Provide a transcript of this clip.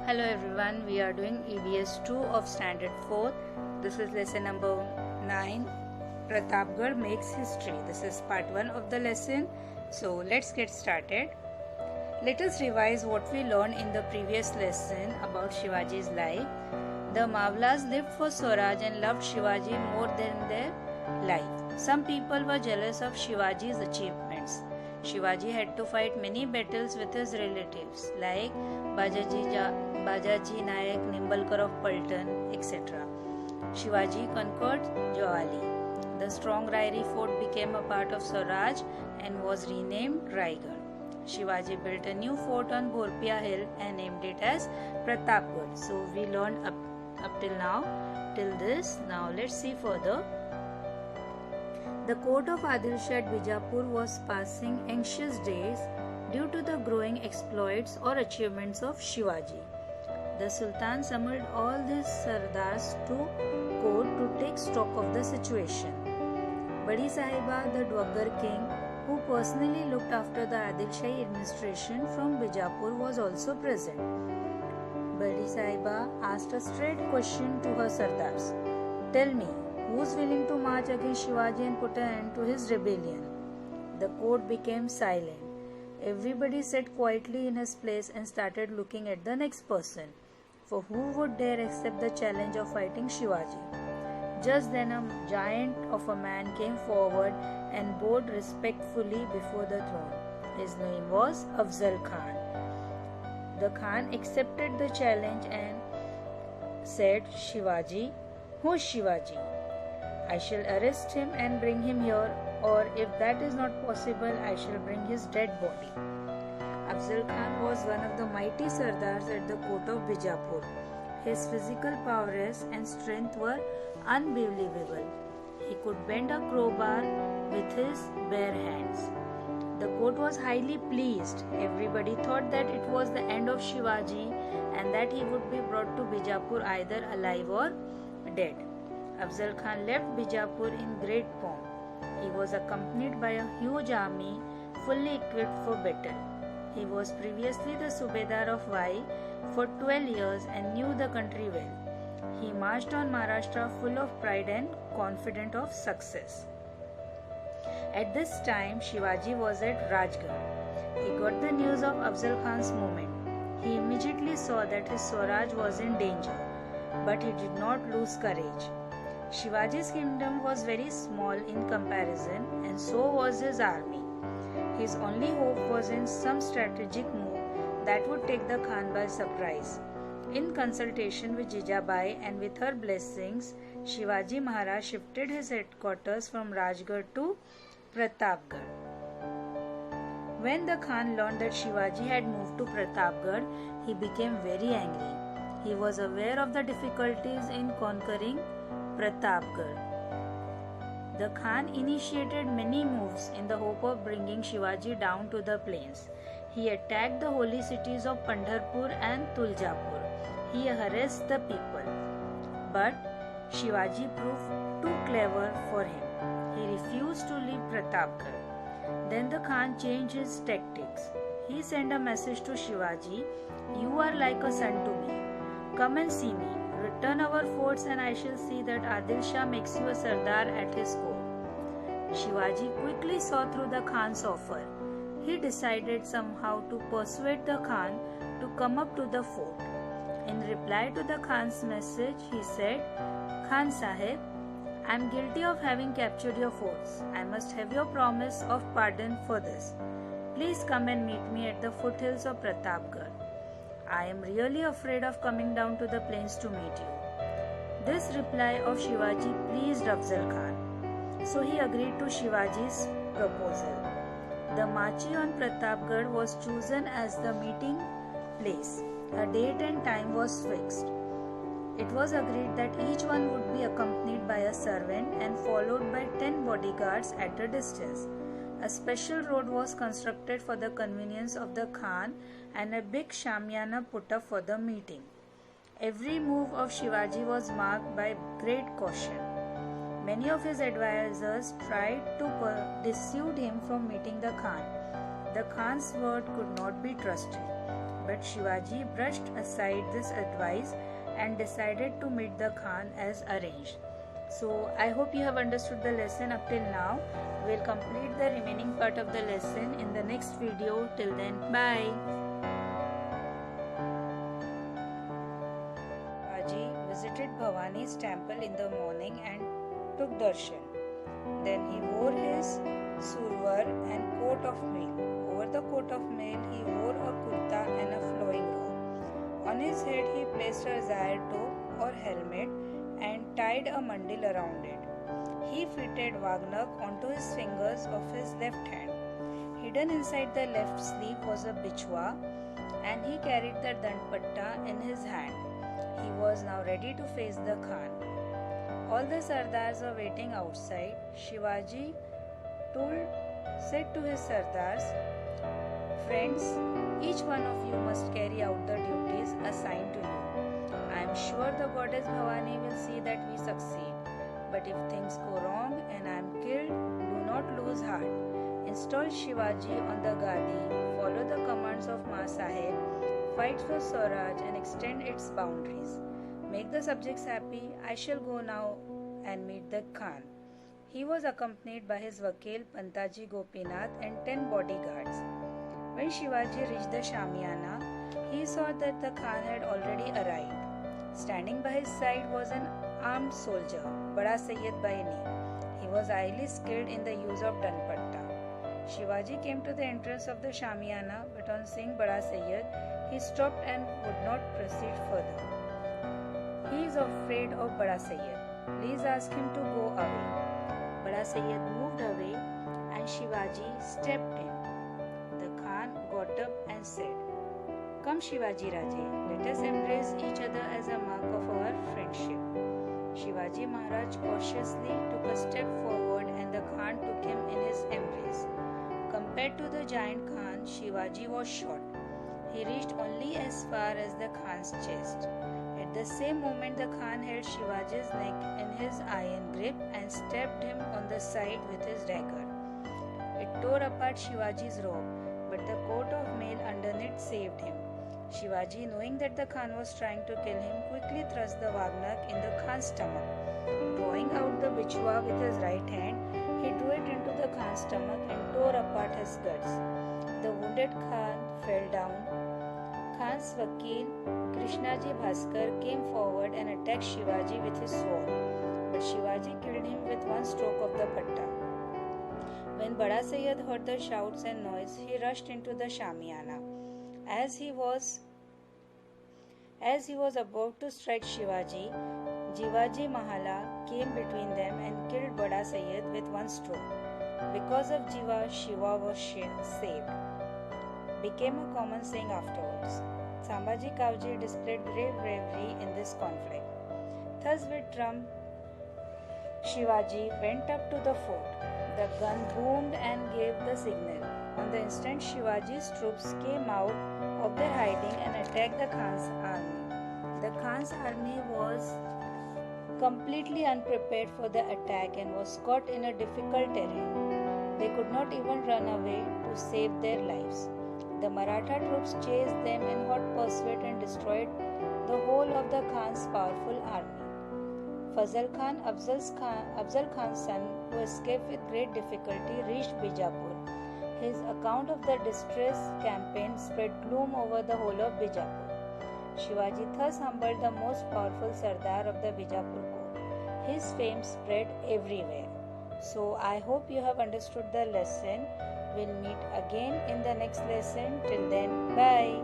Hello everyone, we are doing EVS 2 of Standard 4. This is lesson number 9. Pratapgarh makes history. This is part 1 of the lesson. So let's get started. Let us revise what we learned in the previous lesson about Shivaji's life. The Mavlas lived for Swaraj and loved Shivaji more than their life. Some people were jealous of Shivaji's achievements. Shivaji had to fight many battles with his relatives like Bajaji Nayak Nimbalkar of Paltan, etc. Shivaji conquered Jawali. The strong Rairi fort became a part of Swaraj and was renamed Raigarh. Shivaji built a new fort on Bhorpia hill and named it as Pratapgarh. So we learned up till now, till this. Now let's see further. The court of Adil Shah at Bijapur was passing anxious days due to the growing exploits or achievements of Shivaji. The Sultan summoned all his Sardars to court to take stock of the situation. Badi Sahiba, the Dwaggar king, who personally looked after the Adil Shahi administration from Bijapur, was also present. Badi Sahiba asked a straight question to her Sardars. Tell me, who's willing to march against Shivaji and put an end to his rebellion? The court became silent. Everybody sat quietly in his place and started looking at the next person. For who would dare accept the challenge of fighting Shivaji? Just then a giant of a man came forward and bowed respectfully before the throne. His name was Afzal Khan. The Khan accepted the challenge and said, Shivaji, who's Shivaji? I shall arrest him and bring him here, or if that is not possible, I shall bring his dead body. Afzal Khan was one of the mighty Sardars at the court of Bijapur. His physical prowess and strength were unbelievable. He could bend a crowbar with his bare hands. The court was highly pleased. Everybody thought that it was the end of Shivaji and that he would be brought to Bijapur either alive or dead. Afzal Khan left Bijapur in great pomp. He was accompanied by a huge army fully equipped for battle. He was previously the Subedar of Vai for 12 years and knew the country well. He marched on Maharashtra full of pride and confident of success. At this time, Shivaji was at Rajgarh. He got the news of Afzal Khan's movement. He immediately saw that his Swaraj was in danger, but he did not lose courage. Shivaji's kingdom was very small in comparison, and so was his army. His only hope was in some strategic move that would take the Khan by surprise. In consultation with Jijabai and with her blessings, Shivaji Maharaj shifted his headquarters from Rajgarh to Pratapgarh. When the Khan learned that Shivaji had moved to Pratapgarh, he became very angry. He was aware of the difficulties in conquering Pratapgarh. The Khan initiated many moves in the hope of bringing Shivaji down to the plains. He attacked the holy cities of Pandharpur and Tuljapur. He harassed the people. But Shivaji proved too clever for him. He refused to leave Pratapgarh. Then the Khan changed his tactics. He sent a message to Shivaji, You are like a son to me. Come and see me. Return our forts and I shall see that Adil Shah makes you a Sardar at his court. Shivaji quickly saw through the Khan's offer. He decided somehow to persuade the Khan to come up to the fort. In reply to the Khan's message, he said, Khan Sahib, I am guilty of having captured your forts. I must have your promise of pardon for this. Please come and meet me at the foothills of Pratapgarh. I am really afraid of coming down to the plains to meet you. This reply of Shivaji pleased Afzal Khan. So he agreed to Shivaji's proposal. The Machi on Pratapgarh was chosen as the meeting place. A date and time was fixed. It was agreed that each one would be accompanied by a servant and followed by 10 bodyguards at a distance. A special road was constructed for the convenience of the Khan and a big shamiana put up for the meeting. Every move of Shivaji was marked by great caution. Many of his advisors tried to dissuade him from meeting the Khan. The Khan's word could not be trusted. but Shivaji brushed aside this advice and decided to meet the Khan as arranged. So I hope you have understood the lesson up till now. We'll complete the remaining part of the lesson in the next video. Till then, bye. Shivaji visited Bhavani's temple in the morning and took darshan. Then he wore his survar and coat of mail. Over the coat of mail, he wore a kurta and a flowing robe. On his head, he placed a zayar tope or helmet and tied a mandil around it. He fitted Wagnak onto his fingers of his left hand. Hidden inside the left sleeve was a bichwa, and he carried the danpatta in his hand. He was now ready to face the Khan. All the sardars were waiting outside. Shivaji said to his sardars, "Friends, each one of you must carry out the duties assigned to you. I am sure the goddess Bhavani will see that we succeed. But if things go wrong and I am killed, do not lose heart. Install Shivaji on the Gadi, follow the commands of Ma Sahib, fight for Swaraj and extend its boundaries. Make the subjects happy. I shall go now and meet the Khan." He was accompanied by his vakil Pantaji Gopinath and 10 bodyguards. When Shivaji reached the Shamiana, he saw that the Khan had already arrived. Standing by his side was an armed soldier, Bada Sayyid by name. He was highly skilled in the use of danpatta. Shivaji came to the entrance of the Shamiana, but on seeing Bada Sayyid, he stopped and would not proceed further. "He is afraid of Bada Sayyid. Please ask him to go away." Bada Sayyid moved away and Shivaji stepped in. The Khan got up and said, "Come Shivaji Raje, let us embrace each other as a mark of our friendship." Shivaji Maharaj cautiously took a step forward and the Khan took him in his embrace. Compared to the giant Khan, Shivaji was short. He reached only as far as the Khan's chest. At the same moment, the Khan held Shivaji's neck in his iron grip and stabbed him on the side with his dagger. It tore apart Shivaji's robe, but the coat of mail underneath saved him. Shivaji, knowing that the Khan was trying to kill him, quickly thrust the Wagnak in the Khan's stomach. Drawing out the bichwa with his right hand, he drew it into the Khan's stomach and tore apart his guts. The wounded Khan fell down. Khan's vakil Krishnaji Bhaskar came forward and attacked Shivaji with his sword, but Shivaji killed him with one stroke of the patta. When Bada Sayyid heard the shouts and noise, he rushed into the Shamiana. As he was about to strike Shivaji, Jivaji Mahala came between them and killed Bada Sayyid with one stroke. Because of Jiva, Shiva was saved. Became a common saying afterwards. Sambhaji Kauji displayed great bravery in this conflict. Thus with drum, Shivaji went up to the fort. The gun boomed and gave the signal. On the instant, Shivaji's troops came out of their hiding and attacked the Khan's army. The Khan's army was completely unprepared for the attack and was caught in a difficult terrain. They could not even run away to save their lives. The Maratha troops chased them in hot pursuit and destroyed the whole of the Khan's powerful army. Fazal Khan, Afzal Khan's son, who escaped with great difficulty, reached Bijapur. His account of the distress campaign spread gloom over the whole of Bijapur. Shivaji thus humbled the most powerful Sardar of the Bijapur court. His fame spread everywhere. So I hope you have understood the lesson. We'll meet again in the next lesson. Till then, bye.